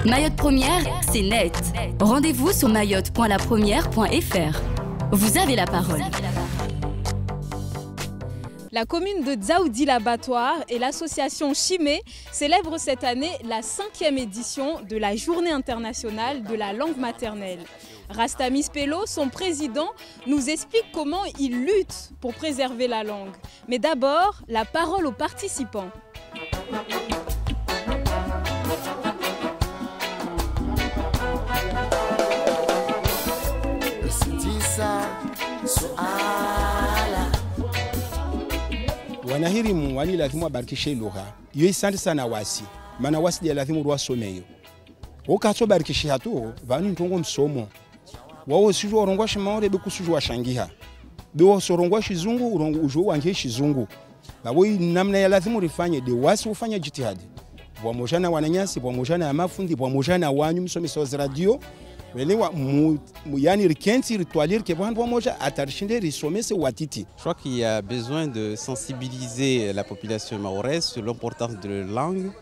Mayotte Première, c'est net. Rendez-vous sur mayotte.lapremière.fr. Vous avez la parole. La commune de Dzaoudi l'Abattoir et l'association Chimé célèbrent cette année la 5e édition de la Journée internationale de la langue maternelle. Rastamis Pello, son président, nous explique comment il lutte pour préserver la langue. Mais d'abord, la parole aux participants. Wanahirimu wali lazimu wabarikishe lugha. Iyo isanti sana wasi. Maana wasi dia lazimu ruwasomeyo. Wakato barikishe hatu, vani ntongo msomo. Wao siju warongwa shimaore beku siju washangiha. Bewa sorongwa shizungu, ujo wanje shizungu. Babo namna ya lazimu rifanye de wasi ufanya jitihadi. Bwamojana wananyasi, bwamojana ya mafundi, bwamojana wanyu msomisozi radio. Je crois qu'il y a besoin de sensibiliser la population mahoraise sur l'importance de leur langue,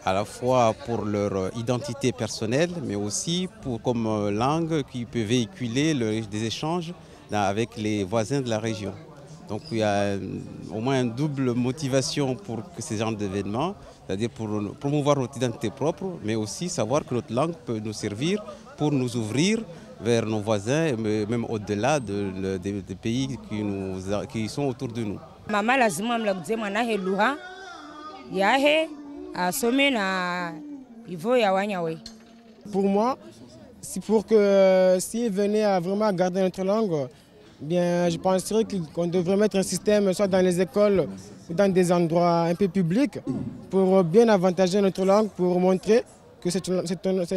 à la fois pour leur identité personnelle, mais aussi comme langue qui peut véhiculer des échanges avec les voisins de la région. Donc il y a au moins une double motivation pour ces genres d'événements, c'est-à-dire pour promouvoir notre identité propre, mais aussi savoir que notre langue peut nous servir pour nous ouvrir vers nos voisins, même au-delà des pays qui sont autour de nous. Pour moi, c'est pour que s'ils venaient à vraiment garder notre langue, bien, je penserais qu'on devrait mettre un système soit dans les écoles ou dans des endroits un peu publics pour bien avantager notre langue, pour montrer que c'est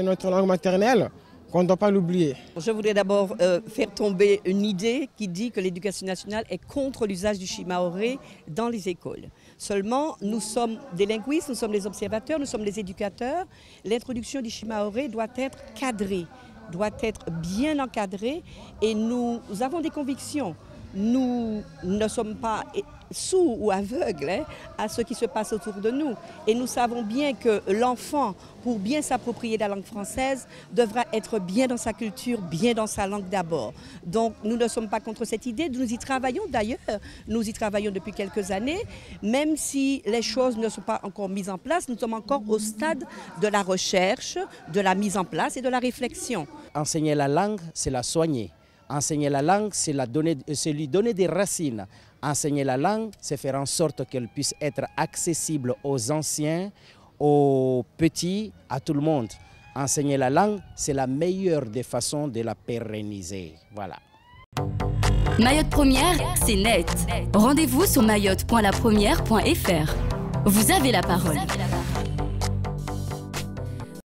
notre langue maternelle, qu'on ne doit pas l'oublier. Je voudrais d'abord faire tomber une idée qui dit que l'éducation nationale est contre l'usage du shimaoré dans les écoles. Seulement, nous sommes des linguistes, nous sommes des observateurs, nous sommes des éducateurs. L'introduction du shimaoré doit être cadrée, doit être bien encadrée et nous avons des convictions. Nous ne sommes pas sourds ou aveugles à ce qui se passe autour de nous. Et nous savons bien que l'enfant, pour bien s'approprier la langue française, devra être bien dans sa culture, bien dans sa langue d'abord. Donc nous ne sommes pas contre cette idée, nous y travaillons d'ailleurs, nous y travaillons depuis quelques années, même si les choses ne sont pas encore mises en place, nous sommes encore au stade de la recherche, de la mise en place et de la réflexion. Enseigner la langue, c'est la soigner. Enseigner la langue, c'est lui donner des racines. Enseigner la langue, c'est faire en sorte qu'elle puisse être accessible aux anciens, aux petits, à tout le monde. Enseigner la langue, c'est la meilleure des façons de la pérenniser. Voilà. Mayotte Première, c'est net. Rendez-vous sur mayotte.lapremière.fr. Vous avez la parole.